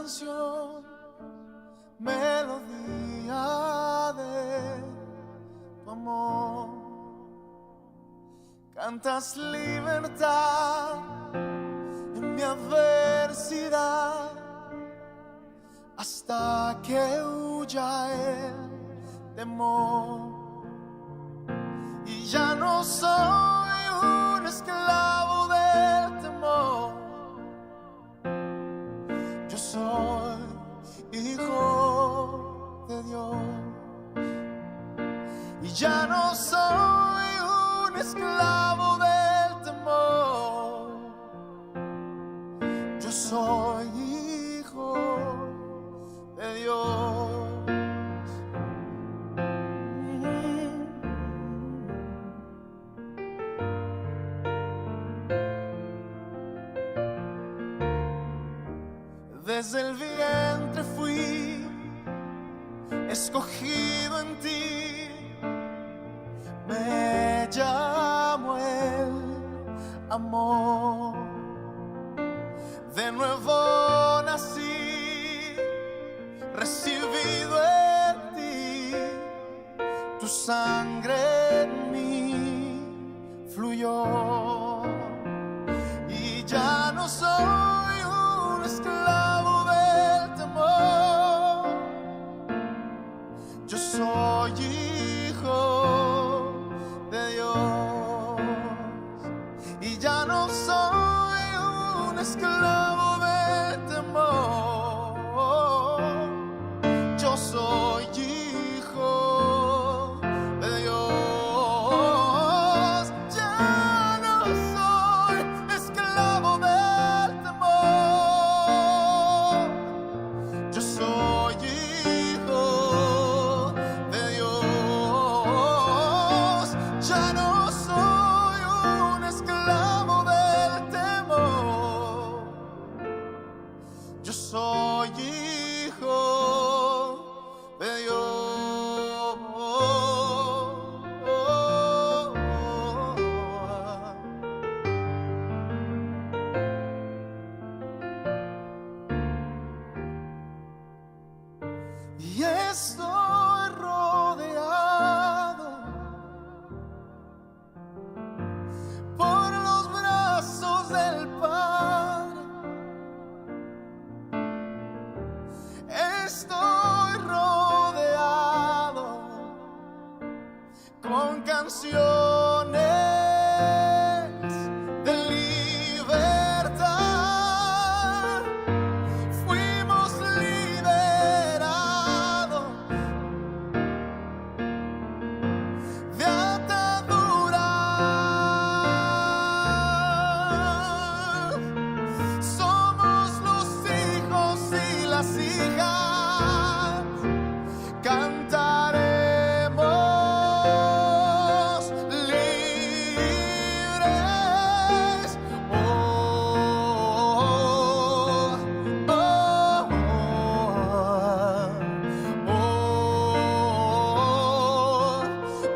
canción, melodía de tu amor. Cantas libertad en mi adversidad hasta que huya el temor. Y ya no soy un esclavo del temor. Yo soy hijo de Dios. Y ya no soy un esclavo del temor. Yo soy hijo de Dios. Desde el vientre fui escogido en ti, me llamo el amor. De nuevo nací, recibido en ti, tu sangre en mí fluyó. Y ya no soy un esclavo del temor. Yo soy hijo de Dios. Y ya no soy un esclavo del temor. Yo soy hijo de Dios. Ya no soy esclavo del temor. Yo soy hijo de Dios. Ya no soy un esclavo del temor. Yo soy hijo de Dios. Y estoy rodeado por los brazos del Padre. Estoy rodeado con canciones de libertad. Fuimos liberados de ataduras. Somos los hijos y las hijas. Cantaremos libres. Oh, oh, oh, oh,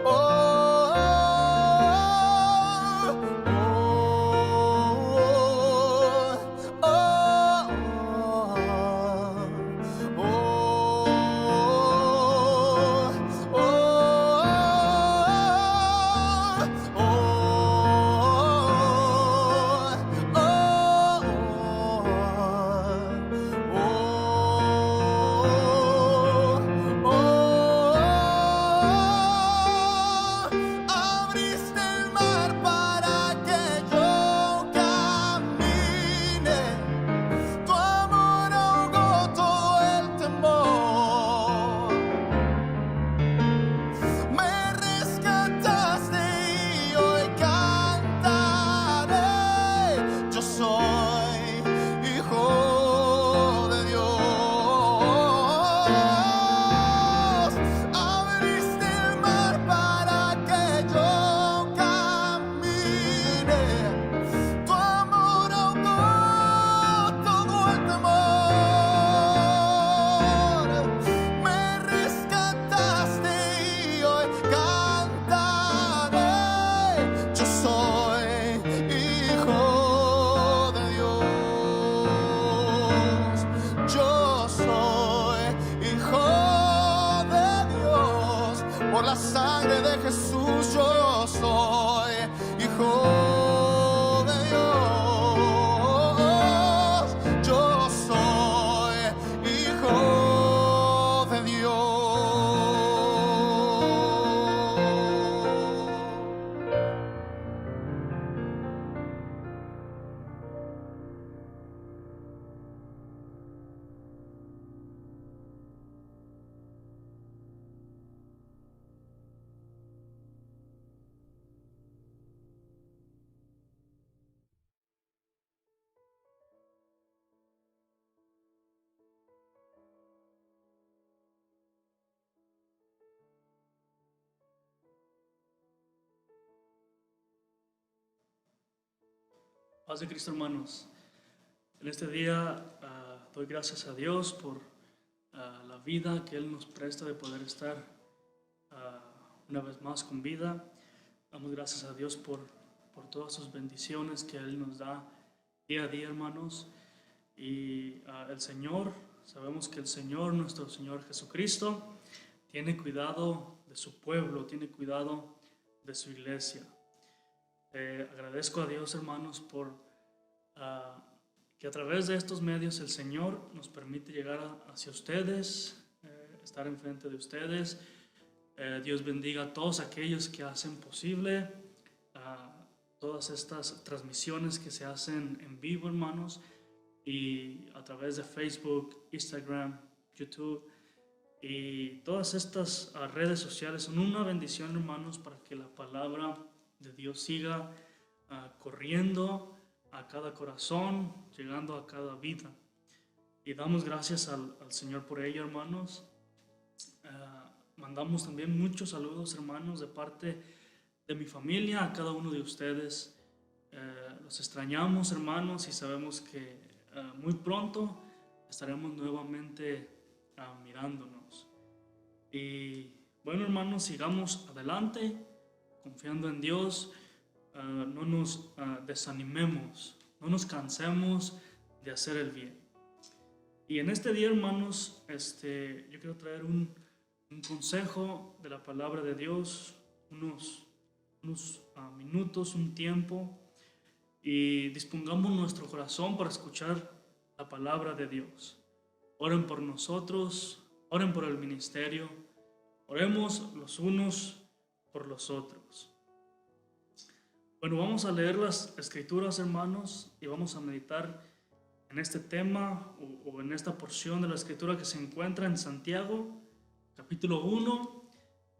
oh, oh, oh. Paz de Cristo, hermanos. En este día doy gracias a Dios por la vida que Él nos presta de poder estar una vez más con vida. Damos gracias a Dios por todas sus bendiciones que Él nos da día a día, hermanos. Y el Señor, sabemos que el Señor, nuestro Señor Jesucristo, tiene cuidado de su pueblo, tiene cuidado de su iglesia. Agradezco a Dios, hermanos, por que a través de estos medios el Señor nos permite llegar hacia ustedes, estar enfrente de ustedes. Dios bendiga a todos aquellos que hacen posible todas estas transmisiones que se hacen en vivo, hermanos, y a través de Facebook, Instagram, YouTube y todas estas redes sociales son una bendición, hermanos, para que la palabra de Dios siga corriendo a cada corazón, llegando a cada vida. Y damos gracias al Señor por ello, hermanos. Mandamos también muchos saludos, hermanos, de parte de mi familia a cada uno de ustedes. Los extrañamos, hermanos, y sabemos que muy pronto estaremos nuevamente mirándonos. Y bueno, hermanos, sigamos adelante, confiando en Dios. No nos desanimemos, no nos cansemos de hacer el bien. Y en este día, hermanos, yo quiero traer un consejo de la palabra de Dios, unos minutos, un tiempo, y dispongamos nuestro corazón para escuchar la palabra de Dios. Oren por nosotros, oren por el ministerio, oremos los unos por los otros. Bueno, vamos a leer las escrituras, hermanos, y vamos a meditar en este tema o en esta porción de la escritura que se encuentra en Santiago, capítulo 1,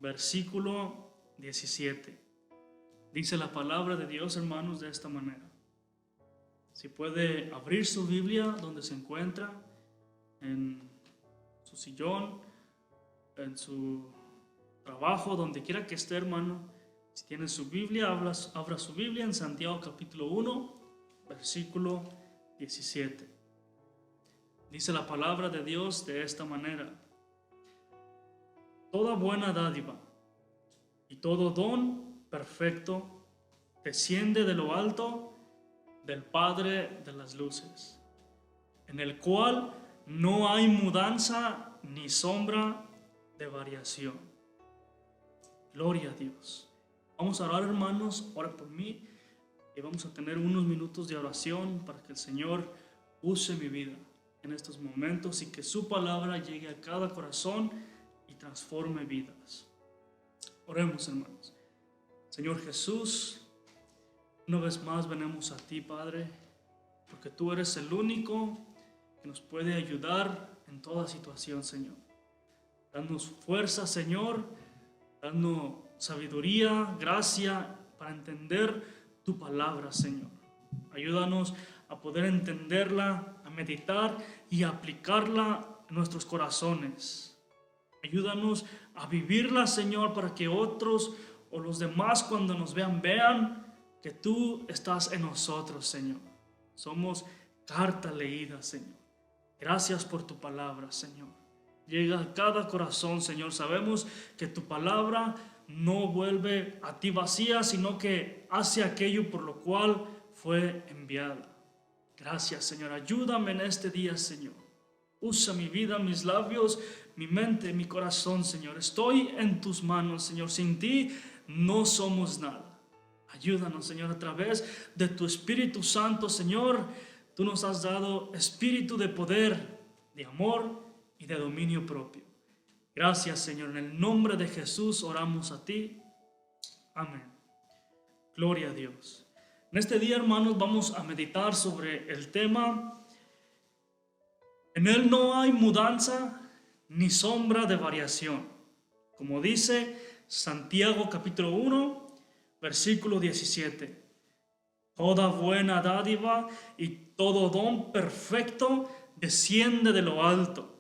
versículo 17. Dice la palabra de Dios, hermanos, de esta manera. Si puede abrir su Biblia donde se encuentra, en su sillón, en su trabajo, donde quiera que esté, hermano. Si tiene su Biblia, abra su Biblia en Santiago capítulo 1, versículo 17. Dice la palabra de Dios de esta manera. Toda buena dádiva y todo don perfecto desciende de lo alto del Padre de las luces, en el cual no hay mudanza ni sombra de variación. Gloria a Dios. Vamos a orar, hermanos, ora por mí y vamos a tener unos minutos de oración para que el Señor use mi vida en estos momentos y que su palabra llegue a cada corazón y transforme vidas. Oremos, hermanos. Señor Jesús, una vez más venimos a ti, Padre, porque tú eres el único que nos puede ayudar en toda situación, Señor. Danos fuerza, Señor, danos sabiduría, gracia para entender tu palabra, Señor. Ayúdanos a poder entenderla, a meditar y a aplicarla en nuestros corazones. Ayúdanos a vivirla, Señor, para que otros o los demás cuando nos vean que tú estás en nosotros, Señor. Somos carta leída, Señor. Gracias por tu palabra, Señor. Llega a cada corazón, Señor. Sabemos que tu palabra no vuelve a ti vacía, sino que hace aquello por lo cual fue enviada. Gracias, Señor. Ayúdame en este día, Señor. Usa mi vida, mis labios, mi mente, mi corazón, Señor. Estoy en tus manos, Señor. Sin ti no somos nada. Ayúdanos, Señor, a través de tu Espíritu Santo, Señor. Tú nos has dado espíritu de poder, de amor y de dominio propio. Gracias, Señor. En el nombre de Jesús oramos a ti. Amén. Gloria a Dios. En este día, hermanos, vamos a meditar sobre el tema: en Él no hay mudanza ni sombra de variación. Como dice Santiago capítulo 1, versículo 17. Toda buena dádiva y todo don perfecto desciende de lo alto,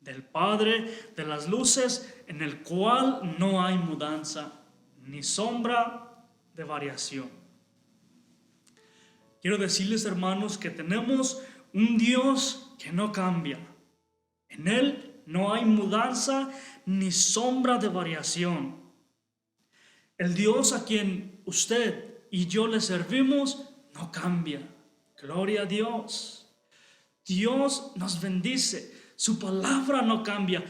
del Padre de las luces, en el cual no hay mudanza ni sombra de variación. quiero decirles, hermanos, que tenemos un Dios que no cambia. En Él no hay mudanza ni sombra de variación. El Dios a quien usted y yo le servimos no cambia. Gloria a Dios. Dios nos bendice. Su palabra no cambia.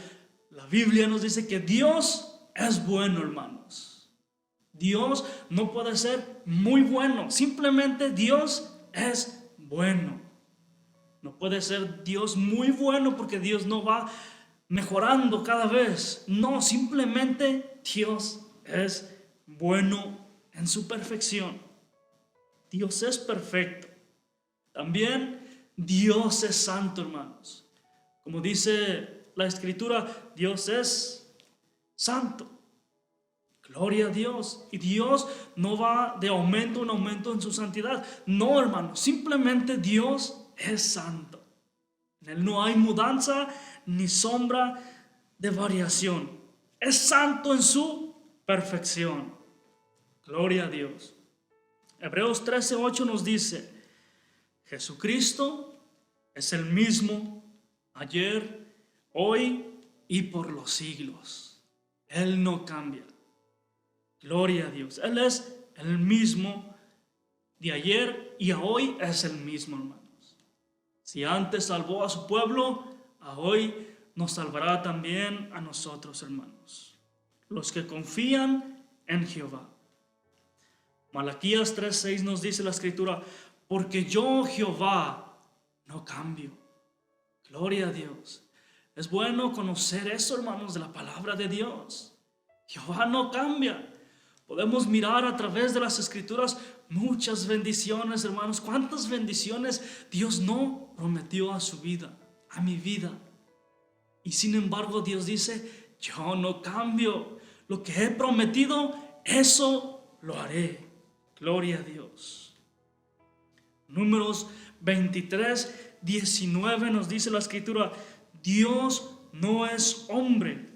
La Biblia nos dice que Dios es bueno, hermanos. Dios no puede ser muy bueno. Simplemente Dios es bueno. No puede ser Dios muy bueno porque Dios no va mejorando cada vez. No, simplemente Dios es bueno en su perfección. Dios es perfecto. También Dios es santo, hermanos. Como dice la Escritura, Dios es santo. Gloria a Dios. Y Dios no va de aumento en aumento en su santidad. No, hermanos, simplemente Dios es santo. En Él no hay mudanza ni sombra de variación. Es santo en su perfección. Gloria a Dios. Hebreos 13:8 nos dice: Jesucristo es el mismo ayer, hoy y por los siglos. Él no cambia. Gloria a Dios. Él es el mismo de ayer y a hoy es el mismo, hermanos. Si antes salvó a su pueblo, a hoy nos salvará también a nosotros, hermanos, los que confían en Jehová. Malaquías 3:6 nos dice la Escritura: porque yo, Jehová, no cambio. Gloria a Dios. Es bueno conocer eso, hermanos, de la palabra de Dios. Jehová no cambia. Podemos mirar a través de las Escrituras muchas bendiciones, hermanos. ¿Cuántas bendiciones Dios no prometió a su vida, a mi vida? Y sin embargo Dios dice: yo no cambio. Lo que he prometido, eso lo haré. Gloria a Dios. Números 23:19 nos dice la Escritura: Dios no es hombre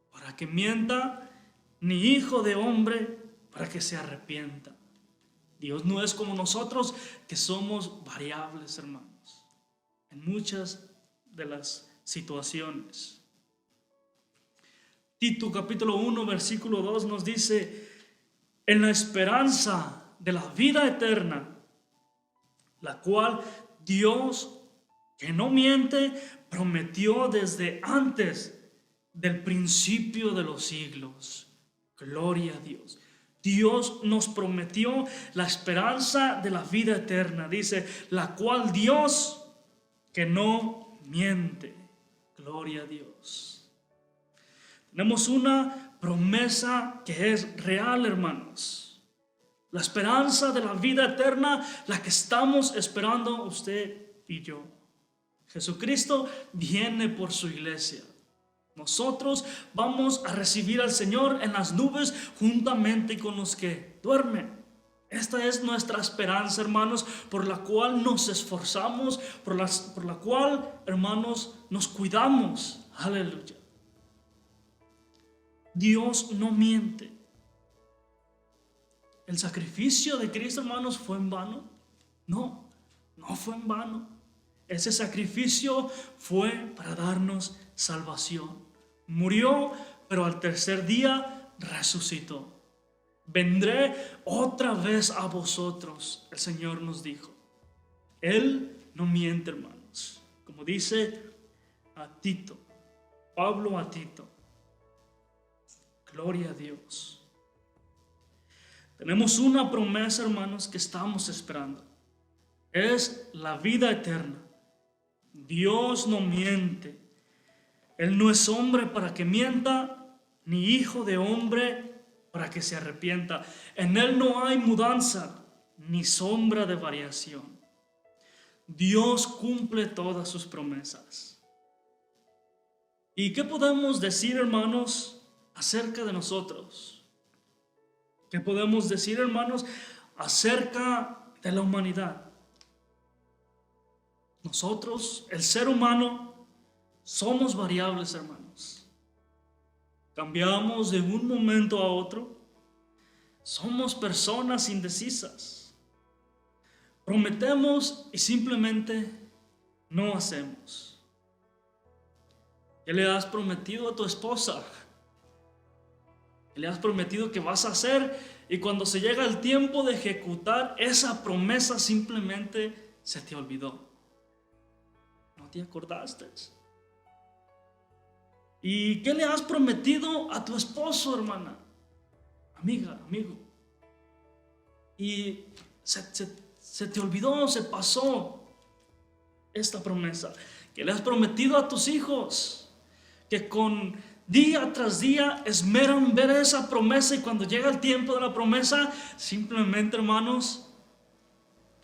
para que mienta, ni hijo de hombre para que se arrepienta. Dios no es como nosotros, que somos variables, hermanos, en muchas de las situaciones. Tito capítulo 1 versículo 2 nos dice: en la esperanza de la vida eterna, la cual Dios, que no miente, prometió desde antes del principio de los siglos. Gloria a Dios. Dios nos prometió la esperanza de la vida eterna. Dice: la cual Dios, que no miente. Gloria a Dios. Tenemos una promesa que es real, hermanos. La esperanza de la vida eterna, la que estamos esperando usted y yo. Jesucristo viene por su iglesia. Nosotros vamos a recibir al Señor en las nubes juntamente con los que duermen. Esta es nuestra esperanza, hermanos, por la cual nos esforzamos, por la cual, hermanos, nos cuidamos. Aleluya. Dios no miente. ¿El sacrificio de Cristo, hermanos, fue en vano? No, no fue en vano. Ese sacrificio fue para darnos salvación. Murió, pero al tercer día resucitó. Vendré otra vez a vosotros, el Señor nos dijo. Él no miente, hermanos. Como dice a Tito, Pablo a Tito. Gloria a Dios. Tenemos una promesa, hermanos, que estamos esperando. Es la vida eterna. Dios no miente. Él no es hombre para que mienta, ni hijo de hombre para que se arrepienta. En Él no hay mudanza, ni sombra de variación. Dios cumple todas sus promesas. ¿Y qué podemos decir, hermanos, acerca de nosotros? ¿Qué podemos decir, hermanos, acerca de la humanidad? Nosotros, el ser humano, somos variables, hermanos. Cambiamos de un momento a otro. Somos personas indecisas. prometemos y simplemente no hacemos. ¿Qué le has prometido a tu esposa? ¿Qué le has prometido que vas a hacer? Y cuando se llega el tiempo de ejecutar esa promesa, simplemente se te olvidó. No te acordaste. ¿Y qué le has prometido a tu esposo, hermana? Amiga, amigo. Y se te olvidó, se pasó esta promesa. ¿Qué le has prometido a tus hijos? Que con día tras día esmeran ver esa promesa, y cuando llega el tiempo de la promesa, simplemente, hermanos,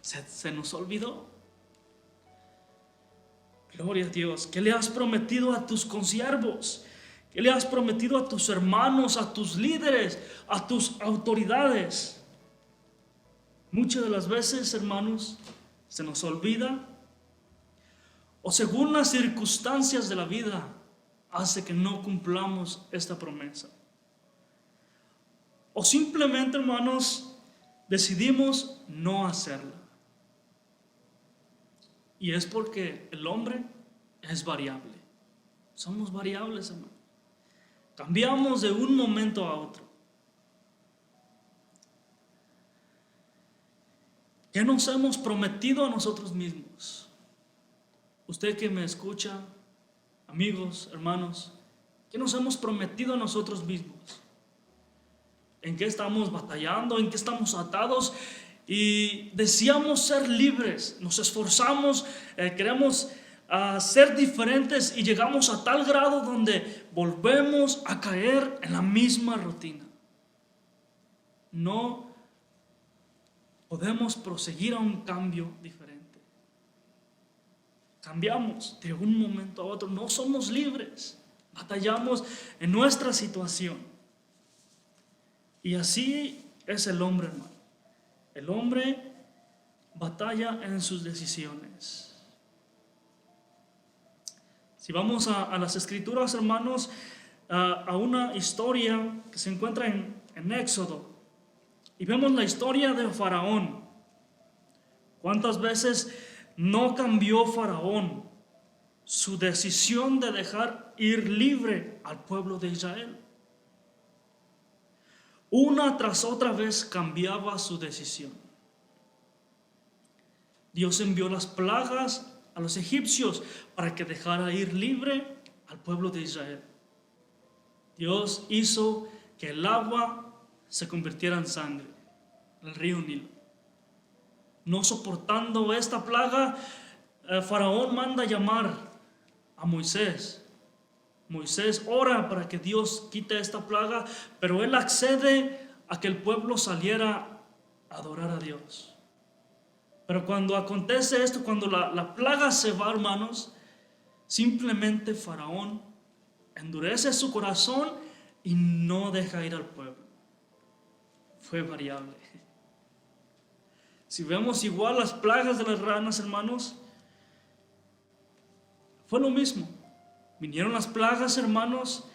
se nos olvidó. Gloria a Dios. ¿Qué le has prometido a tus consiervos? ¿Qué le has prometido a tus hermanos, a tus líderes, a tus autoridades? Muchas de las veces, hermanos, se nos olvida, o según las circunstancias de la vida, hace que no cumplamos esta promesa. O simplemente, hermanos, decidimos no hacerla. Y es porque el hombre es variable. Somos variables, hermano. Cambiamos de un momento a otro. ¿Qué nos hemos prometido a nosotros mismos? Usted que me escucha, amigos, hermanos, ¿qué nos hemos prometido a nosotros mismos? ¿En qué estamos batallando? ¿En qué estamos atados? Y deseamos ser libres, nos esforzamos, queremos ser diferentes, y llegamos a tal grado donde volvemos a caer en la misma rutina. No podemos proseguir a un cambio diferente. Cambiamos de un momento a otro, no somos libres, batallamos en nuestra situación. Y así es el hombre, hermano. El hombre batalla en sus decisiones. Si vamos a las Escrituras, hermanos, a una historia que se encuentra en Éxodo, y vemos la historia de Faraón. ¿Cuántas veces no cambió Faraón su decisión de dejar ir libre al pueblo de Israel? Una tras otra vez cambiaba su decisión. Dios envió las plagas a los egipcios para que dejara ir libre al pueblo de Israel. Dios hizo que el agua se convirtiera en sangre, el río Nilo. No soportando esta plaga, Faraón manda llamar a Moisés. Moisés ora para que Dios quite esta plaga, pero él accede a que el pueblo saliera a adorar a Dios. Pero cuando acontece esto, cuando la plaga se va, hermanos, simplemente Faraón endurece su corazón y no deja ir al pueblo. Fue variable. Si vemos igual las plagas de las ranas, hermanos, fue lo mismo. Vinieron las plagas, hermanos,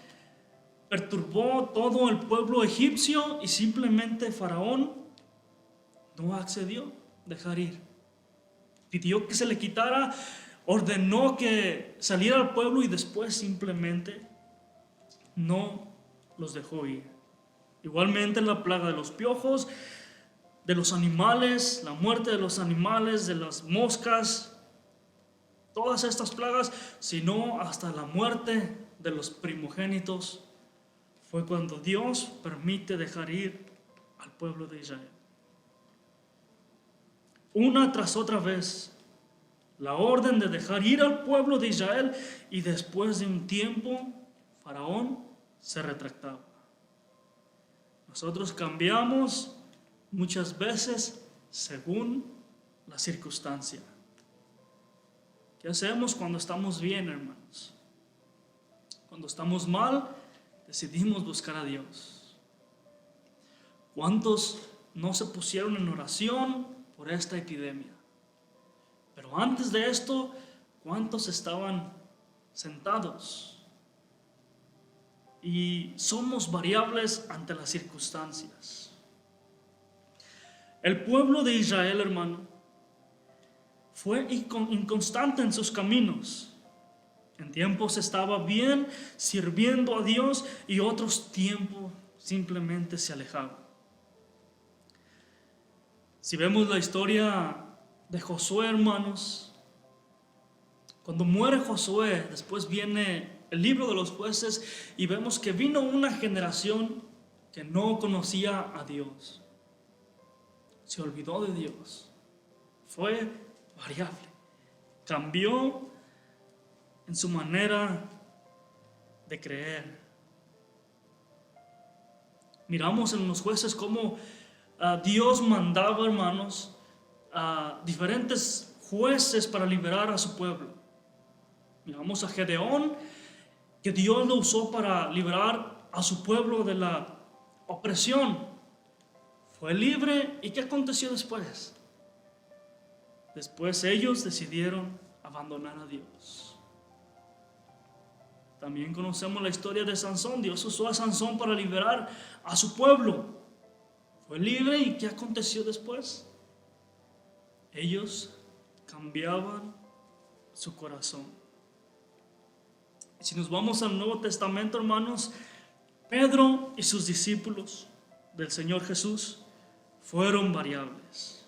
perturbó todo el pueblo egipcio, y simplemente Faraón no accedió a dejar ir. Pidió que se le quitara, ordenó que saliera al pueblo, y después simplemente no los dejó ir. Igualmente la plaga de los piojos, de los animales, la muerte de los animales, de las moscas, todas estas plagas, sino hasta la muerte de los primogénitos, fue cuando Dios permite dejar ir al pueblo de Israel. Una tras otra vez, la orden de dejar ir al pueblo de Israel, y después de un tiempo, Faraón se retractaba. Nosotros cambiamos muchas veces según la circunstancia. ¿Qué hacemos cuando estamos bien, hermanos? Cuando estamos mal, decidimos buscar a Dios. ¿Cuántos no se pusieron en oración por esta epidemia? Pero antes de esto, ¿cuántos estaban sentados? Y somos variables ante las circunstancias. El pueblo de Israel, hermano, fue inconstante en sus caminos. En tiempos estaba bien sirviendo a Dios y otros tiempos simplemente se alejaba. Si vemos la historia de Josué, hermanos, cuando muere Josué, después viene el libro de los jueces y vemos que vino una generación que no conocía a Dios. Se olvidó de Dios. Fue variable. Cambió en su manera de creer. Miramos en los jueces cómo Dios mandaba, hermanos, a diferentes jueces para liberar a su pueblo. Miramos a Gedeón, que Dios lo usó para liberar a su pueblo de la opresión. Fue libre, ¿y qué aconteció después? Después ellos decidieron abandonar a Dios. También conocemos la historia de Sansón. Dios usó a Sansón para liberar a su pueblo. Fue libre, ¿y qué aconteció después? Ellos cambiaban su corazón. Si nos vamos al Nuevo Testamento, hermanos, Pedro y sus discípulos del Señor Jesús fueron variables.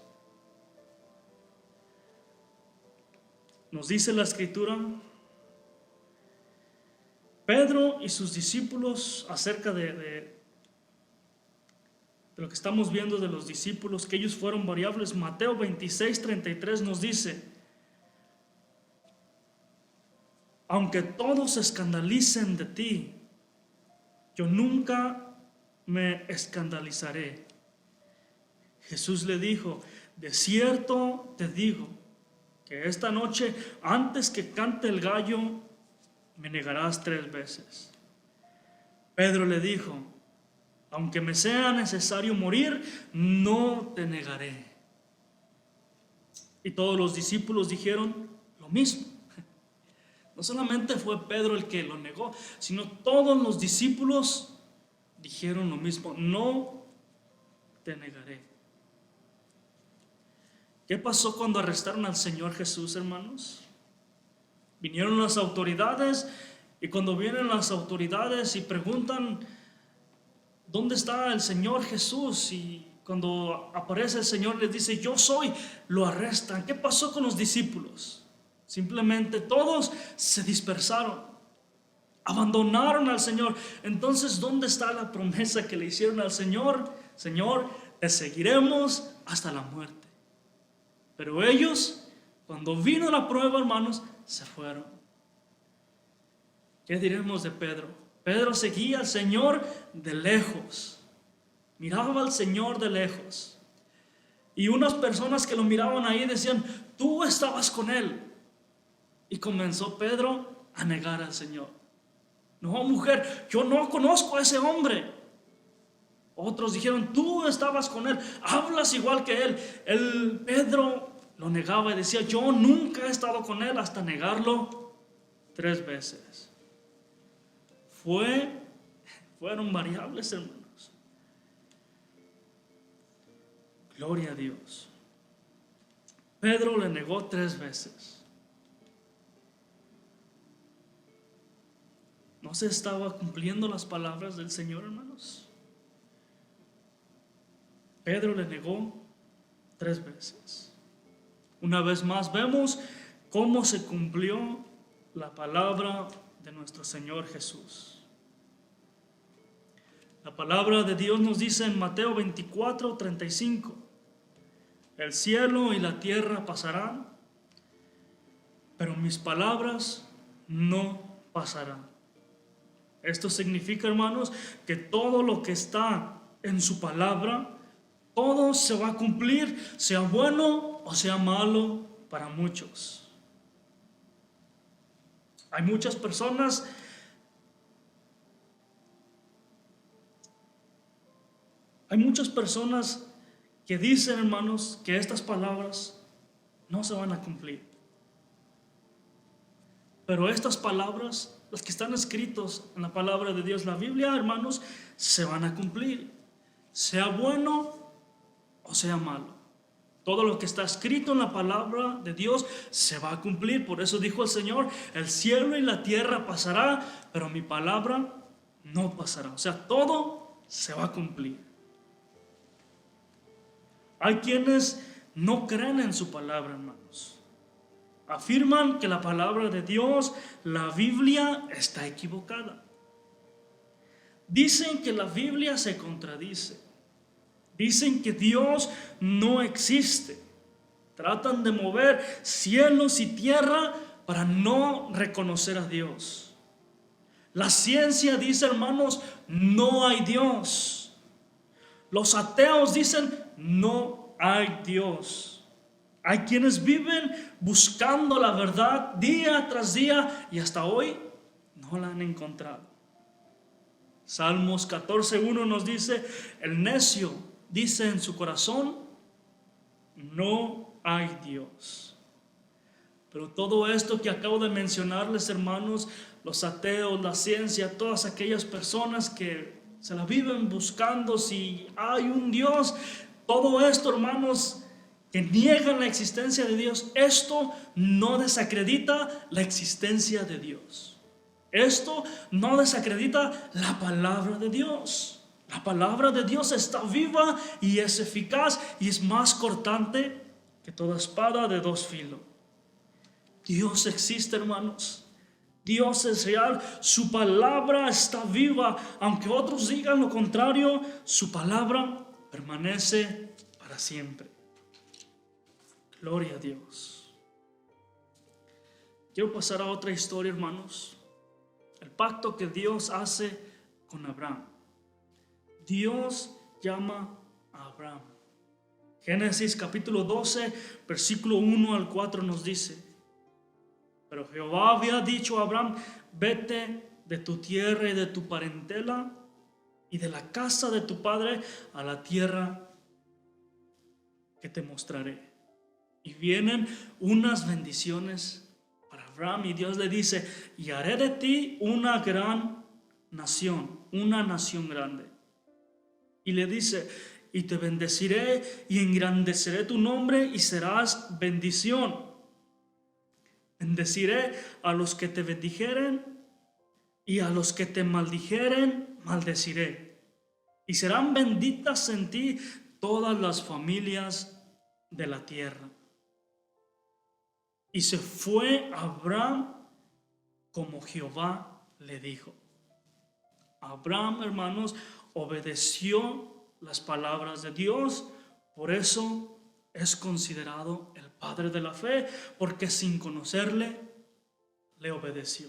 Nos dice la Escritura, Pedro y sus discípulos, acerca de lo que estamos viendo de los discípulos, que ellos fueron variables. Mateo 26:33 nos dice: aunque todos se escandalicen de ti, yo nunca me escandalizaré. Jesús le dijo: de cierto te digo, que esta noche, antes que cante el gallo, me negarás 3 veces. Pedro le dijo: aunque me sea necesario morir, no te negaré. Y todos los discípulos dijeron lo mismo. No solamente fue Pedro el que lo negó, sino todos los discípulos dijeron lo mismo: no te negaré. ¿Qué pasó cuando arrestaron al Señor Jesús, hermanos? Vinieron las autoridades, y cuando vienen las autoridades y preguntan ¿dónde está el Señor Jesús? Y cuando aparece el Señor les dice: yo soy, lo arrestan. ¿Qué pasó con los discípulos? Simplemente todos se dispersaron, abandonaron al Señor. Entonces, ¿dónde está la promesa que le hicieron al Señor? Señor, te seguiremos hasta la muerte. Pero ellos, cuando vino la prueba, hermanos, se fueron. ¿Qué diremos de Pedro? Pedro seguía al Señor de lejos. Miraba al Señor de lejos. Y unas personas que lo miraban ahí decían: tú estabas con él. Y comenzó Pedro a negar al Señor. No, mujer, yo no conozco a ese hombre. Otros dijeron: tú estabas con él, hablas igual que él. Pedro lo negaba y decía: yo nunca he estado con él, hasta negarlo 3 veces. Fueron variables, hermanos. Gloria a Dios. Pedro le negó 3 veces. ¿No se estaba cumpliendo las palabras del Señor, hermanos? Pedro le negó 3 veces. Una vez más vemos cómo se cumplió la palabra de nuestro Señor Jesús. La palabra de Dios nos dice en Mateo 24:35: el cielo y la tierra pasarán, pero mis palabras no pasarán. Esto significa, hermanos, que todo lo que está en su palabra, todo se va a cumplir, sea bueno o sea malo para muchos. Hay muchas personas que dicen, hermanos, que estas palabras no se van a cumplir. Pero estas palabras, las que están escritos en la palabra de Dios, la Biblia, hermanos, se van a cumplir, sea bueno o sea malo. Todo lo que está escrito en la palabra de Dios se va a cumplir. Por eso dijo el Señor, el cielo y la tierra pasará, pero mi palabra no pasará. O sea, todo se va a cumplir. Hay quienes no creen en su palabra, hermanos. Afirman que la palabra de Dios, la Biblia, está equivocada. Dicen que la Biblia se contradice. Dicen que Dios no existe. Tratan de mover cielos y tierra para no reconocer a Dios. La ciencia dice, hermanos, no hay Dios. Los ateos dicen, no hay Dios. Hay quienes viven buscando la verdad día tras día y hasta hoy no la han encontrado. Salmos 14:1 nos dice, el necio dice en su corazón, no hay Dios. Pero todo esto que acabo de mencionarles, hermanos, los ateos, la ciencia, todas aquellas personas que se la viven buscando si hay un Dios, todo esto, hermanos, que niegan la existencia de Dios, esto no desacredita la existencia de Dios. Esto no desacredita la palabra de Dios. La palabra de Dios está viva y es eficaz y es más cortante que toda espada de dos filos. Dios existe, hermanos. Dios es real. Su palabra está viva. Aunque otros digan lo contrario, su palabra permanece para siempre. Gloria a Dios. Quiero pasar a otra historia, hermanos. El pacto que Dios hace con Abraham. Dios llama a Abraham. Génesis capítulo 12, versículo 1 al 4 nos dice, pero Jehová había dicho a Abraham, vete de tu tierra y de tu parentela y de la casa de tu padre a la tierra que te mostraré. Y vienen unas bendiciones para Abraham y Dios le dice, y haré de ti una gran nación, una nación grande. Y le dice, y te bendeciré y engrandeceré tu nombre y serás bendición. Bendeciré a los que te bendijeren y a los que te maldijeren, maldeciré. Y serán benditas en ti todas las familias de la tierra. Y se fue Abraham como Jehová le dijo. Abraham, hermanos, obedeció las palabras de Dios, por eso es considerado el padre de la fe, porque sin conocerle, le obedeció.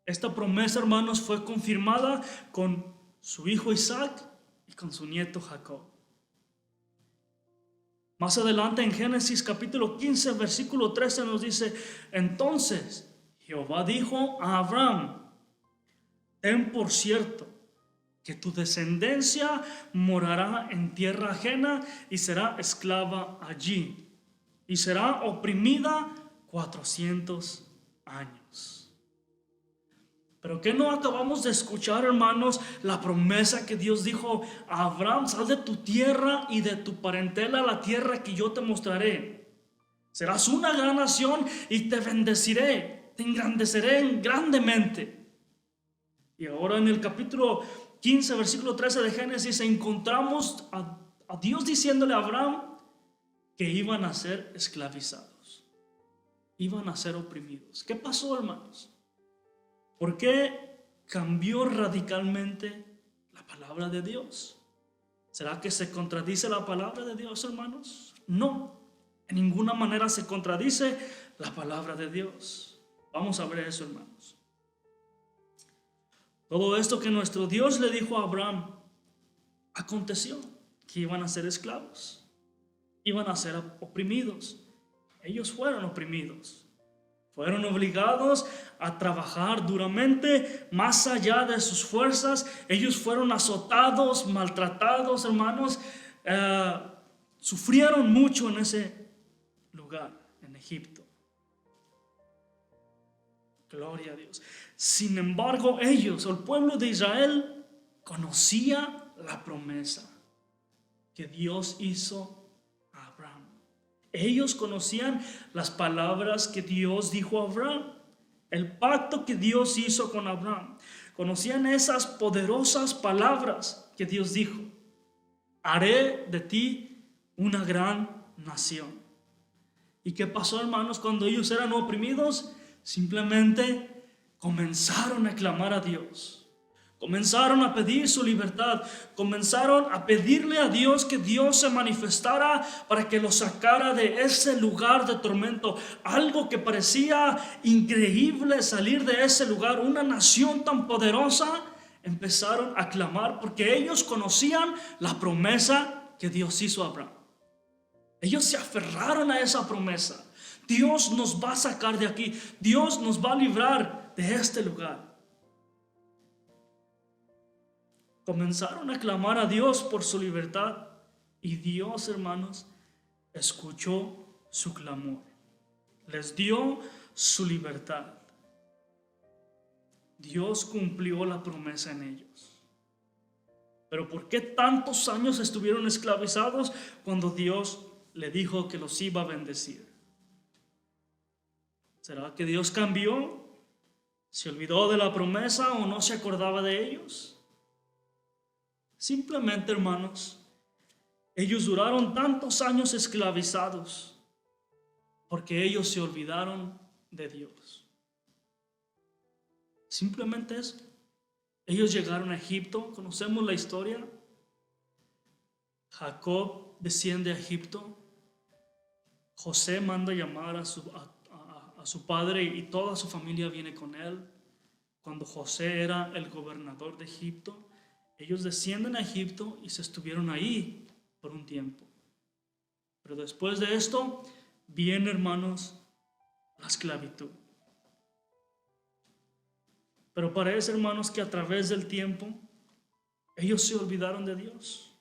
Esta promesa, hermanos, fue confirmada con su hijo Isaac y con su nieto Jacob. Más adelante en Génesis capítulo 15, versículo 13 nos dice, entonces Jehová dijo a Abraham, ten por cierto que tu descendencia morará en tierra ajena y será esclava allí y será oprimida 400 años. Pero ¿qué no acabamos de escuchar, hermanos? La promesa que Dios dijo a Abraham, sal de tu tierra y de tu parentela a la tierra que yo te mostraré. Serás una gran nación y te bendeciré, te engrandeceré grandemente. Y ahora en el capítulo 15, versículo 13 de Génesis, encontramos a Dios diciéndole a Abraham que iban a ser esclavizados, iban a ser oprimidos. ¿Qué pasó, hermanos? ¿Por qué cambió radicalmente la palabra de Dios? ¿Será que se contradice la palabra de Dios, hermanos? No, en ninguna manera se contradice la palabra de Dios. Vamos a ver eso, hermanos. Todo esto que nuestro Dios le dijo a Abraham aconteció, que iban a ser esclavos, iban a ser oprimidos. Ellos fueron oprimidos. Fueron obligados a trabajar duramente, más allá de sus fuerzas. Ellos fueron azotados, maltratados, hermanos. Sufrieron mucho en ese lugar, en Egipto. Gloria a Dios. Sin embargo, ellos, el pueblo de Israel, conocía la promesa que Dios hizo Ellos conocían las palabras que Dios dijo a Abraham, el pacto que Dios hizo con Abraham. Conocían esas poderosas palabras que Dios dijo: haré de ti una gran nación. ¿Y qué pasó, hermanos, cuando ellos eran oprimidos? Simplemente comenzaron a clamar a Dios. Comenzaron a pedir su libertad. Comenzaron a pedirle a Dios que Dios se manifestara para que los sacara de ese lugar de tormento. Algo que parecía increíble salir de ese lugar. Una nación tan poderosa. Empezaron a clamar porque ellos conocían la promesa que Dios hizo a Abraham. Ellos se aferraron a esa promesa. Dios nos va a sacar de aquí. Dios nos va a librar de este lugar. Comenzaron a clamar a Dios por su libertad. Y Dios, hermanos, escuchó su clamor. Les dio su libertad. Dios cumplió la promesa en ellos. Pero ¿por qué tantos años estuvieron esclavizados cuando Dios le dijo que los iba a bendecir? ¿Será que Dios cambió? ¿Se olvidó de la promesa o no se acordaba de ellos? Simplemente, hermanos, ellos duraron tantos años esclavizados porque ellos se olvidaron de Dios. Simplemente eso. Ellos llegaron a Egipto, conocemos la historia. Jacob desciende a Egipto. José manda llamar a su padre y toda su familia viene con él. Cuando José era el gobernador de Egipto, ellos descienden a Egipto y se estuvieron ahí por un tiempo. Pero después de esto viene, hermanos, la esclavitud. Pero parece, hermanos, que a través del tiempo ellos se olvidaron de Dios.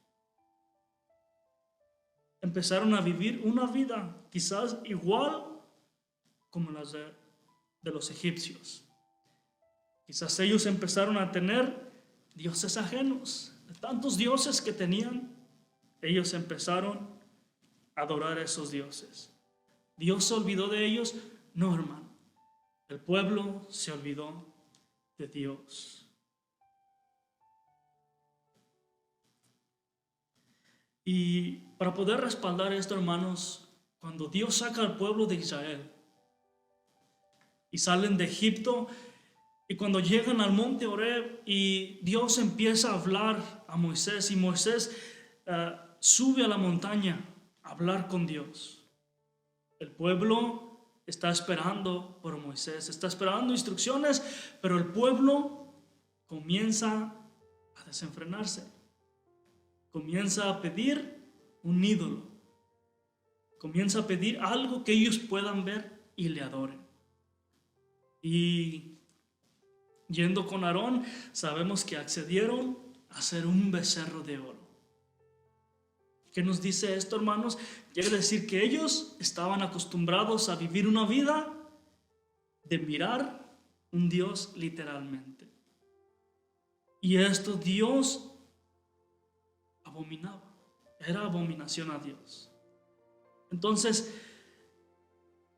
Empezaron a vivir una vida quizás igual como las de los egipcios. Quizás ellos empezaron a tener dioses ajenos. De tantos dioses que tenían, ellos empezaron a adorar a esos dioses. ¿Dios se olvidó de ellos? No, hermano. El pueblo se olvidó de Dios. Y para poder respaldar esto, hermanos, cuando Dios saca al pueblo de Israel y salen de Egipto, y cuando llegan al monte Horeb y Dios empieza a hablar a Moisés, y Moisés sube a la montaña a hablar con Dios. El pueblo está esperando por Moisés, está esperando instrucciones, pero el pueblo comienza a desenfrenarse. Comienza a pedir un ídolo. Comienza a pedir algo que ellos puedan ver y le adoren. Y yendo con Aarón, sabemos que accedieron a hacer un becerro de oro. ¿Qué nos dice esto, hermanos? Quiere decir que ellos estaban acostumbrados a vivir una vida de mirar un Dios literalmente. Y esto Dios abominaba. Era abominación a Dios. Entonces,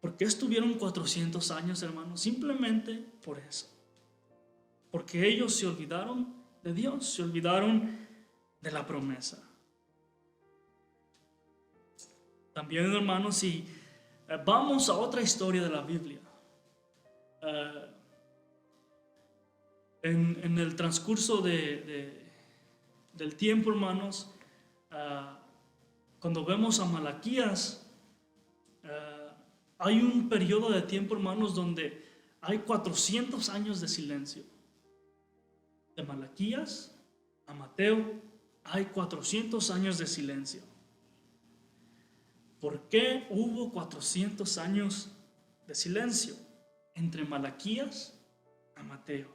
¿por qué estuvieron 400 años, hermanos? Simplemente por eso. Porque ellos se olvidaron de Dios, se olvidaron de la promesa. También, hermanos, si vamos a otra historia de la Biblia, en el transcurso del tiempo, hermanos, cuando vemos a Malaquías, hay un periodo de tiempo, hermanos, donde hay 400 años de silencio. De Malaquías a Mateo hay 400 años de silencio. ¿Por qué hubo 400 años de silencio entre Malaquías a Mateo?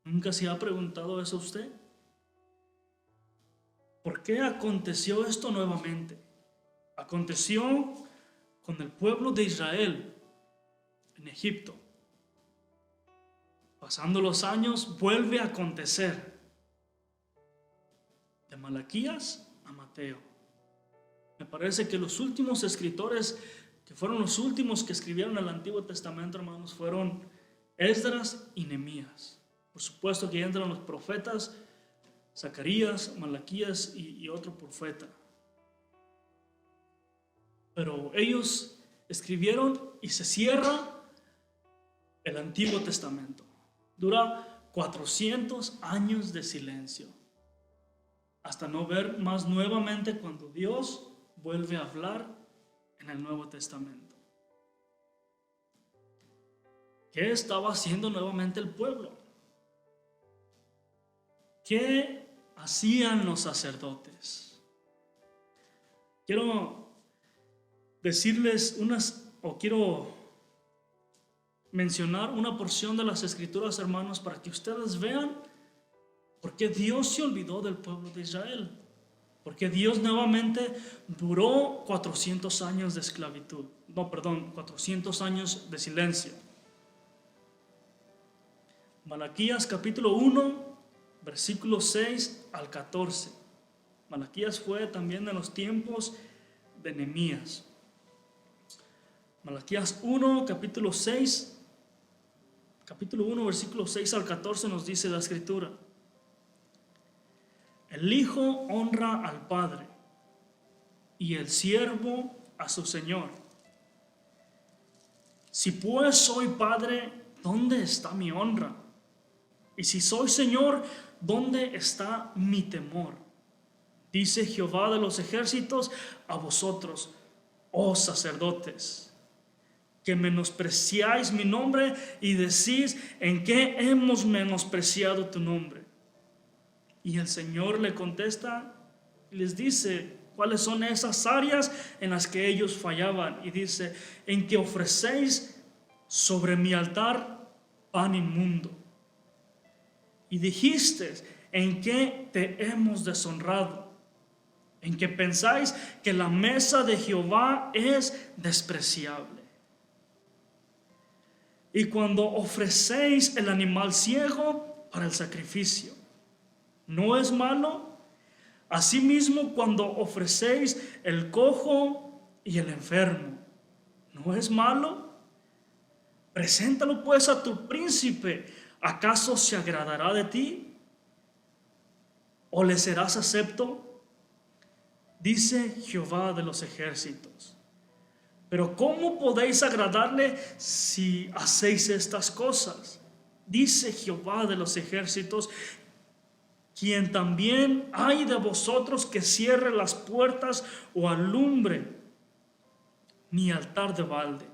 ¿Nunca se ha preguntado eso usted? ¿Por qué aconteció esto nuevamente? Aconteció con el pueblo de Israel en Egipto. Pasando los años, vuelve a acontecer. De Malaquías a Mateo. Me parece que los últimos escritores, que fueron los últimos que escribieron el Antiguo Testamento, hermanos, fueron Esdras y Nehemías. Por supuesto que entran los profetas, Zacarías, Malaquías y otro profeta. Pero ellos escribieron y se cierra el Antiguo Testamento. Dura 400 años de silencio, hasta no ver más nuevamente cuando Dios vuelve a hablar en el Nuevo Testamento. ¿Qué estaba haciendo nuevamente el pueblo? ¿Qué hacían los sacerdotes? Quiero decirles quiero mencionar una porción de las Escrituras, hermanos, para que ustedes vean por qué Dios se olvidó del pueblo de Israel. Porque Dios nuevamente duró 400 años de esclavitud. 400 años de silencio. Malaquías capítulo 1, versículos 6 al 14. Malaquías fue también de los tiempos de Nehemías. Malaquías 1, capítulo 1, versículos 6 al 14 nos dice la Escritura: el hijo honra al padre y el siervo a su señor. Si pues soy padre, ¿dónde está mi honra? Y si soy señor, ¿dónde está mi temor? Dice Jehová de los ejércitos a vosotros, oh sacerdotes, que menospreciáis mi nombre y decís: ¿en qué hemos menospreciado tu nombre? Y el Señor le contesta y les dice cuáles son esas áreas en las que ellos fallaban. Y dice: en que ofrecéis sobre mi altar pan inmundo. Y dijiste: ¿en qué te hemos deshonrado? En que pensáis que la mesa de Jehová es despreciable. Y cuando ofrecéis el animal ciego para el sacrificio, ¿no es malo? Asimismo, cuando ofrecéis el cojo y el enfermo, ¿no es malo? Preséntalo pues a tu príncipe. ¿Acaso se agradará de ti? ¿O le serás acepto? Dice Jehová de los ejércitos. Pero ¿cómo podéis agradarle si hacéis estas cosas? Dice Jehová de los ejércitos, quien también hay de vosotros que cierre las puertas o alumbre mi altar de balde.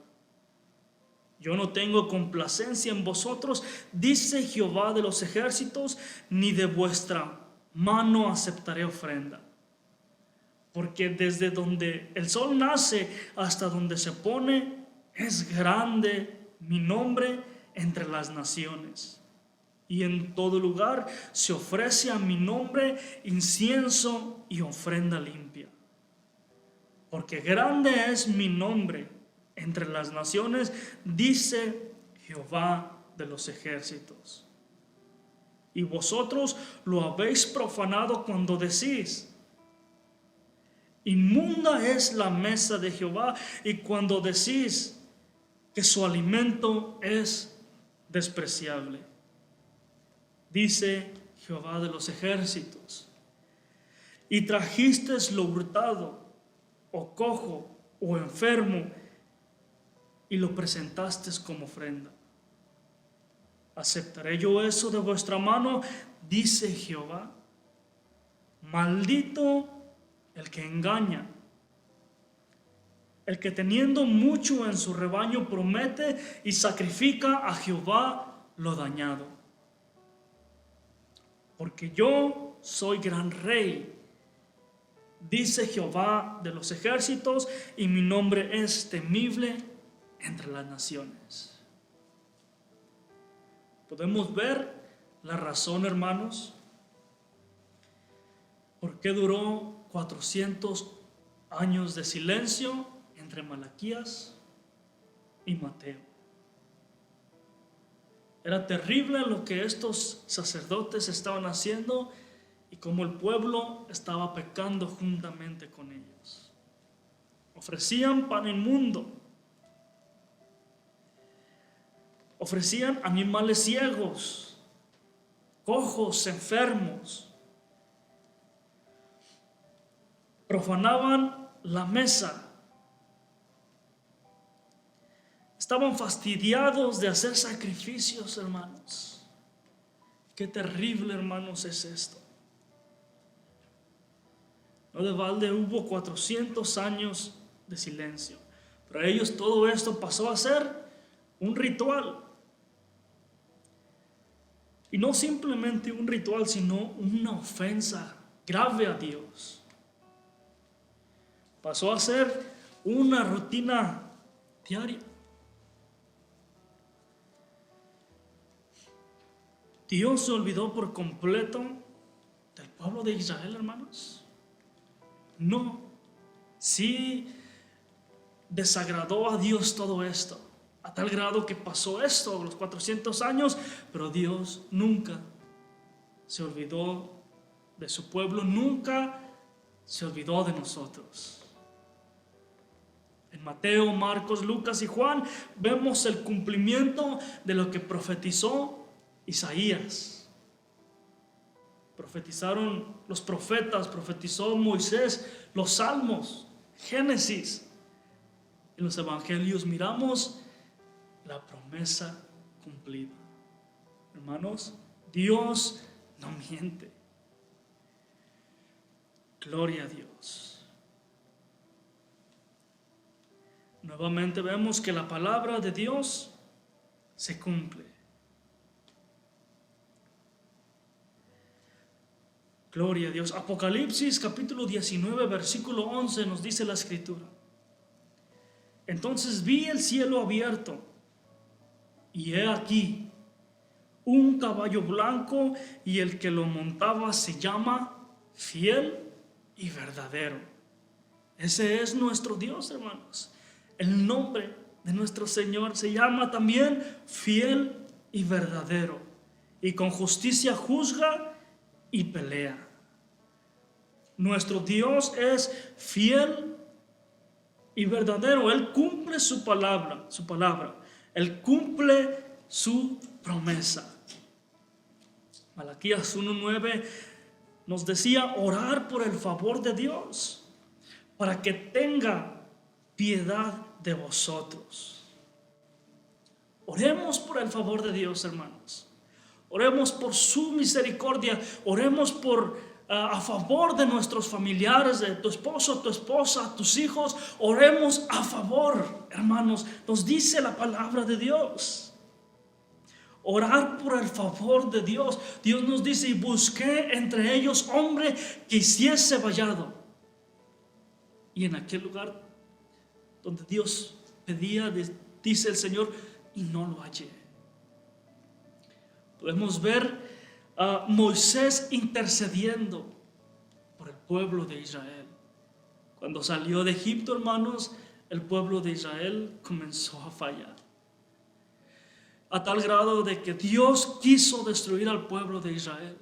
Yo no tengo complacencia en vosotros, dice Jehová de los ejércitos, ni de vuestra mano aceptaré ofrenda. Porque desde donde el sol nace hasta donde se pone, es grande mi nombre entre las naciones. Y en todo lugar se ofrece a mi nombre incienso y ofrenda limpia. Porque grande es mi nombre entre las naciones, dice Jehová de los ejércitos. Y vosotros lo habéis profanado cuando decís: inmunda es la mesa de Jehová, y cuando decís que su alimento es despreciable. Dice Jehová de los ejércitos: y trajisteis lo hurtado, o cojo, o enfermo, y lo presentasteis como ofrenda. ¿Aceptaré yo eso de vuestra mano? Dice Jehová. Maldito el que engaña, el que teniendo mucho en su rebaño promete y sacrifica a Jehová lo dañado. Porque yo soy gran rey, dice Jehová de los ejércitos, y mi nombre es temible entre las naciones. Podemos ver la razón, hermanos, por qué duró 400 años de silencio entre Malaquías y Mateo. Era terrible lo que estos sacerdotes estaban haciendo y cómo el pueblo estaba pecando juntamente con ellos. ofrecían pan inmundo, ofrecían animales ciegos, cojos, enfermos, profanaban la mesa, estaban fastidiados de hacer sacrificios, hermanos. Qué terrible, hermanos, es esto. No de balde hubo 400 años de silencio. Para ellos todo esto pasó a ser un ritual. Y no simplemente un ritual, sino una ofensa grave a Dios. Pasó a ser una rutina diaria. Dios se olvidó por completo del pueblo de Israel, hermanos. No, sí desagradó a Dios todo esto, a tal grado que pasó esto, los 400 años, pero Dios nunca se olvidó de su pueblo, nunca se olvidó de nosotros. En Mateo, Marcos, Lucas y Juan vemos el cumplimiento de lo que profetizó Isaías. Profetizaron los profetas, profetizó Moisés, los salmos, Génesis. En los evangelios miramos la promesa cumplida. Hermanos, Dios no miente. Gloria a Dios. Nuevamente vemos que la palabra de Dios se cumple. Gloria a Dios. Apocalipsis capítulo 19 versículo 11 nos dice la escritura: entonces vi el cielo abierto y he aquí un caballo blanco, y el que lo montaba se llama Fiel y Verdadero. Ese es nuestro Dios, hermanos. El nombre de nuestro Señor se llama también Fiel y Verdadero, y con justicia juzga y pelea. Nuestro Dios es fiel y verdadero. Él cumple su palabra. Él cumple su promesa. Malaquías 1:9 nos decía orar por el favor de Dios, para que tenga piedad de vosotros. Oremos por el favor de Dios, hermanos. Oremos por su misericordia. Oremos a favor de nuestros familiares, de tu esposo, tu esposa, tus hijos. Oremos a favor, hermanos. Nos dice la palabra de Dios. Orar por el favor de Dios. Dios nos dice: y busqué entre ellos hombre que hiciese vallado. Y en aquel lugar donde Dios pedía, dice el Señor, y no lo hallé. Podemos ver a Moisés intercediendo por el pueblo de Israel. Cuando salió de Egipto, hermanos, el pueblo de Israel comenzó a fallar, a tal grado de que Dios quiso destruir al pueblo de Israel.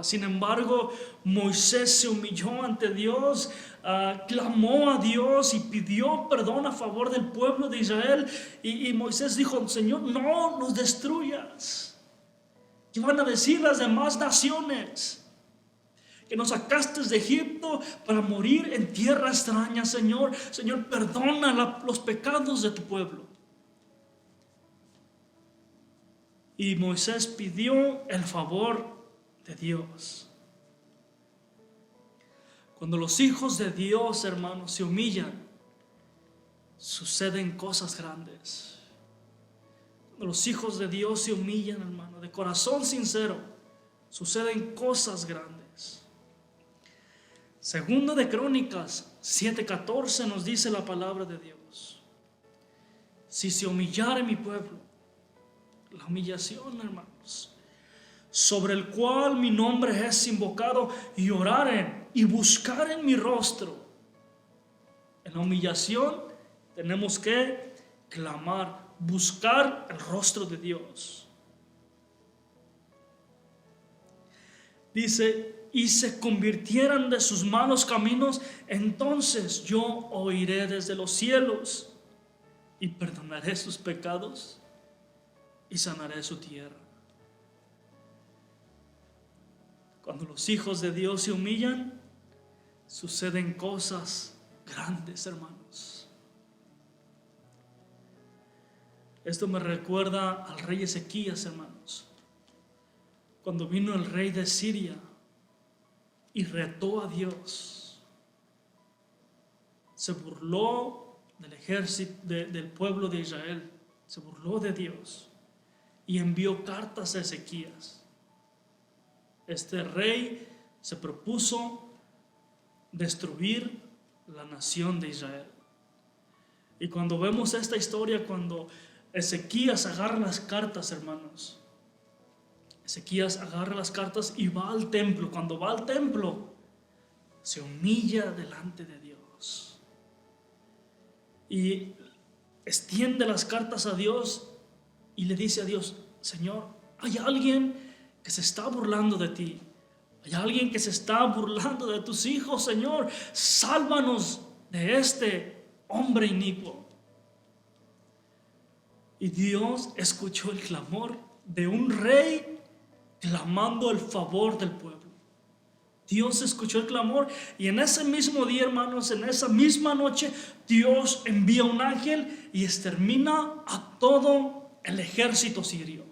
Sin embargo, Moisés se humilló ante Dios, clamó a Dios y pidió perdón a favor del pueblo de Israel. Y Moisés dijo: Señor, no nos destruyas. ¿Qué van a decir las demás naciones? Que nos sacaste de Egipto para morir en tierra extraña, Señor. Señor, perdona los pecados de tu pueblo. Y Moisés pidió el favor de Dios. Cuando los hijos de Dios, hermanos, se humillan, suceden cosas grandes. Cuando los hijos de Dios se humillan, hermano, de corazón sincero, suceden cosas grandes. Segundo de Crónicas 7:14 nos dice la palabra de Dios: si se humillare mi pueblo, la humillación, hermanos, sobre el cual mi nombre es invocado, y oraren y buscaren mi rostro. En la humillación tenemos que clamar, buscar el rostro de Dios. Dice, y se convirtieran de sus malos caminos, entonces yo oiré desde los cielos y perdonaré sus pecados y sanaré su tierra. Cuando los hijos de Dios se humillan, suceden cosas grandes, hermanos. Esto me recuerda al rey Ezequías, hermanos. Cuando vino el rey de Siria y retó a Dios, se burló del ejército, del pueblo de Israel, se burló de Dios y envió cartas a Ezequías. Este rey se propuso destruir la nación de Israel. Y cuando vemos esta historia, cuando Ezequías agarra las cartas, hermanos, Ezequías agarra las cartas y va al templo. Cuando va al templo, se humilla delante de Dios y extiende las cartas a Dios y le dice a Dios: Señor, hay alguien que se está burlando de ti. Hay alguien que se está burlando de tus hijos, Señor. Sálvanos de este hombre inicuo. Y Dios escuchó el clamor de un rey clamando el favor del pueblo. Dios escuchó el clamor y en ese mismo día, hermanos, en esa misma noche, Dios envía un ángel y extermina a todo el ejército sirio.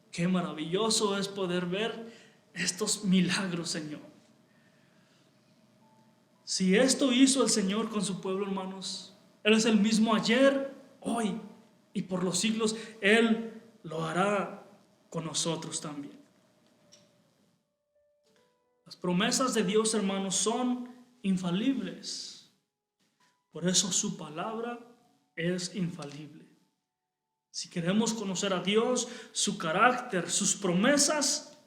Qué maravilloso es poder ver estos milagros, Señor. Si esto hizo el Señor con su pueblo, hermanos, Él es el mismo ayer, hoy y por los siglos. Él lo hará con nosotros también. Las promesas de Dios, hermanos, son infalibles. Por eso su palabra es infalible. Si queremos conocer a Dios, su carácter, sus promesas,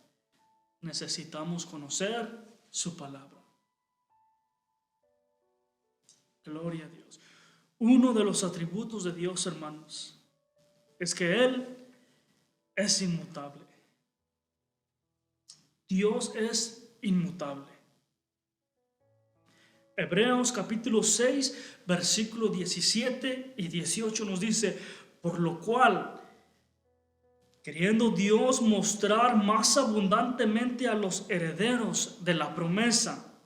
necesitamos conocer su palabra. Gloria a Dios. Uno de los atributos de Dios, hermanos, es que Él es inmutable. Dios es inmutable. Hebreos capítulo 6, versículo 17 y 18 nos dice: por lo cual, queriendo Dios mostrar más abundantemente a los herederos de la promesa,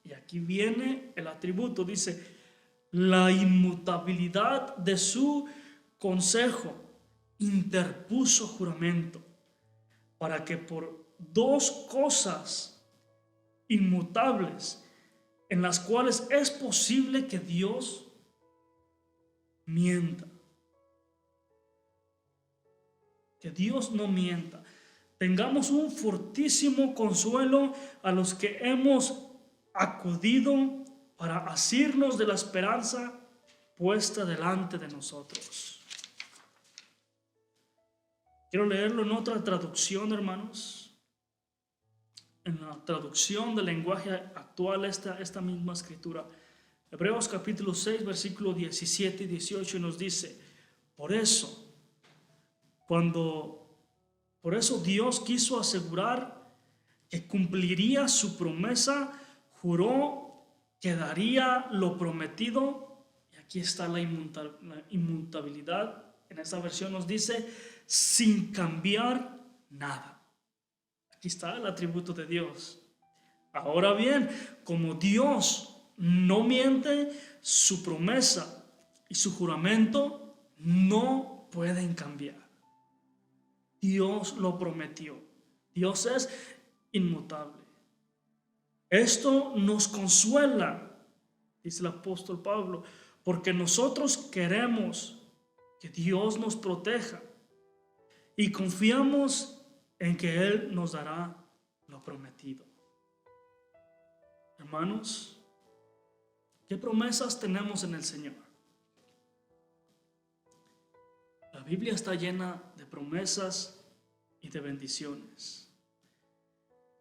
y aquí viene el atributo, dice, la inmutabilidad de su consejo, interpuso juramento, para que por dos cosas inmutables, en las cuales es posible que Dios mienta. Que Dios no mienta. Tengamos un fortísimo consuelo a los que hemos acudido para asirnos de la esperanza puesta delante de nosotros. Quiero leerlo en otra traducción, hermanos. En la traducción del lenguaje actual, esta misma escritura. Hebreos capítulo 6, versículo 17 y 18 nos dice: por eso Dios quiso asegurar que cumpliría su promesa, juró que daría lo prometido. Y aquí está la inmutabilidad. En esta versión nos dice: sin cambiar nada. Aquí está el atributo de Dios. Ahora bien, como Dios no miente, su promesa y su juramento no pueden cambiar. Dios lo prometió. Dios es inmutable. Esto nos consuela, dice el apóstol Pablo, porque nosotros queremos que Dios nos proteja y confiamos en que Él nos dará lo prometido. Hermanos, ¿qué promesas tenemos en el Señor? La Biblia está llena de promesas y de bendiciones.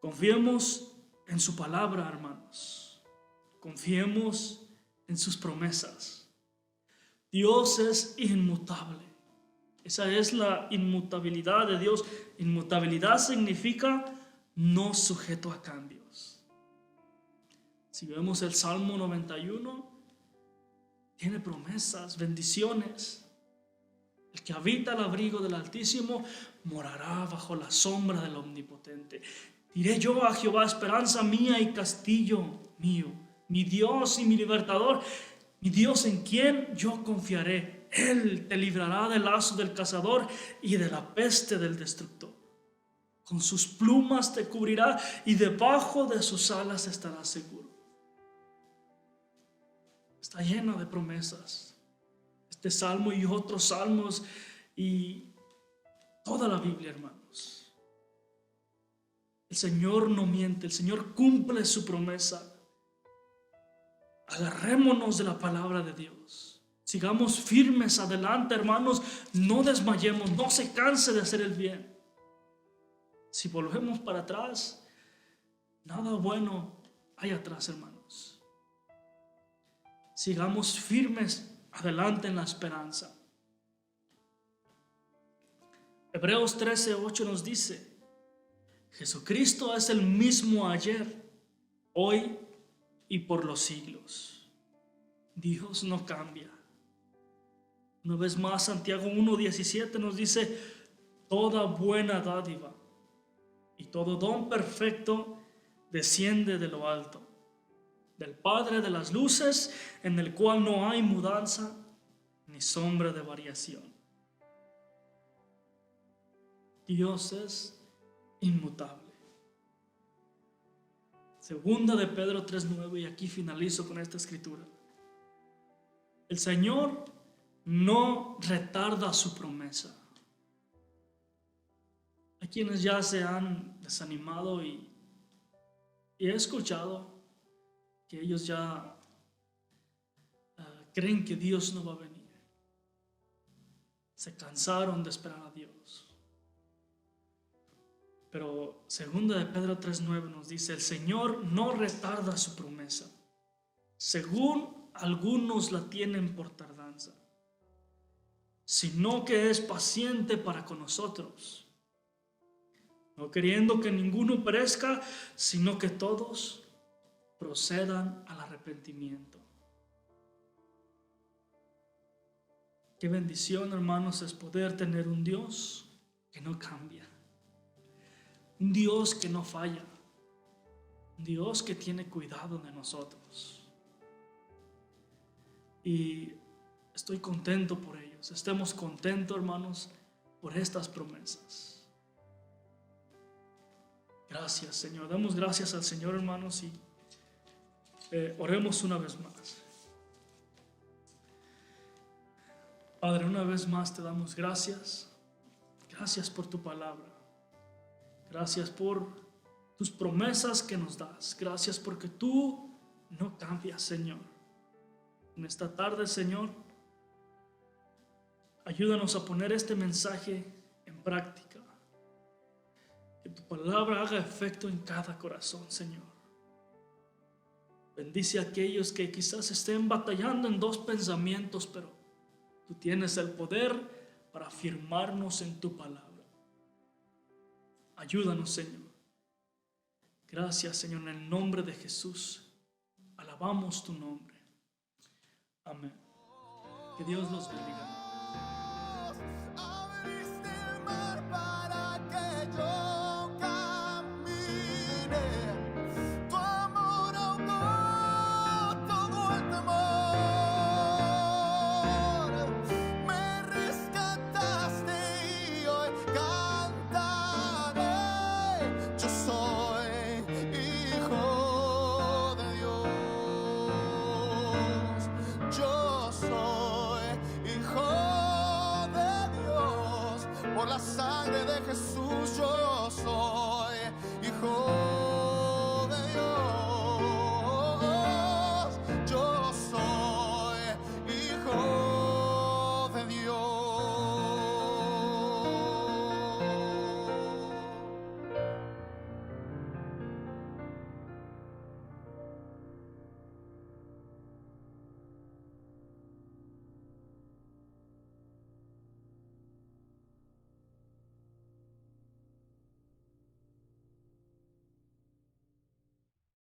Confiemos en su palabra, hermanos. Confiemos en sus promesas. Dios es inmutable. Esa es la inmutabilidad de Dios. Inmutabilidad significa no sujeto a cambios. Si vemos el Salmo 91, tiene promesas, bendiciones. El que habita al abrigo del Altísimo morará bajo la sombra del Omnipotente. Diré yo a Jehová, esperanza mía y castillo mío, mi Dios y mi libertador, mi Dios en quien yo confiaré. Él te librará del lazo del cazador y de la peste del destructor. Con sus plumas te cubrirá y debajo de sus alas estarás seguro. Está lleno de promesas. Este salmo y otros salmos y toda la Biblia, hermanos. El Señor no miente, el Señor cumple su promesa. Agarrémonos de la palabra de Dios. Sigamos firmes adelante, hermanos. No desmayemos, no se canse de hacer el bien. Si volvemos para atrás, nada bueno hay atrás, hermanos. Sigamos firmes adelante en la esperanza. Hebreos 13:8 nos dice: Jesucristo es el mismo ayer, hoy y por los siglos. Dios no cambia. Una vez más, Santiago 1:17 nos dice: toda buena dádiva y todo don perfecto desciende de lo alto, del Padre de las luces, en el cual no hay mudanza ni sombra de variación. Dios es inmutable. Segunda de Pedro 3:9, y aquí finalizo con esta escritura. El Señor no retarda su promesa. Hay quienes ya se han desanimado y he escuchado que ellos ya creen que Dios no va a venir. Se cansaron de esperar a Dios. Pero segunda de Pedro 3:9 nos dice: el Señor no retarda su promesa, según algunos la tienen por tardanza, sino que es paciente para con nosotros, no queriendo que ninguno perezca, sino que todos procedan al arrepentimiento. Qué bendición, hermanos, es poder tener un Dios que no cambia, un Dios que no falla, un Dios que tiene cuidado de nosotros. Y estoy contento por ellos. Estemos contentos, hermanos, por estas promesas. Gracias, Señor. Damos gracias al Señor, hermanos, y oremos una vez más. Padre, una vez más te damos gracias. Gracias por tu palabra. Gracias por tus promesas que nos das. Gracias porque tú no cambias, Señor. En esta tarde, Señor, ayúdanos a poner este mensaje en práctica. Que tu palabra haga efecto en cada corazón, Señor. Bendice a aquellos que quizás estén batallando en dos pensamientos, pero tú tienes el poder para afirmarnos en tu palabra. Ayúdanos, Señor. Gracias, Señor, en el nombre de Jesús. Alabamos tu nombre. Amén. Que Dios los bendiga. Abriste el mar para que yo camine. Tu amor ahogó todo el temor. Me rescataste y hoy cantaré. Yo soy hijo de Dios. Yo soy hijo de Dios. Por la sangre de Jesús yo soy hijo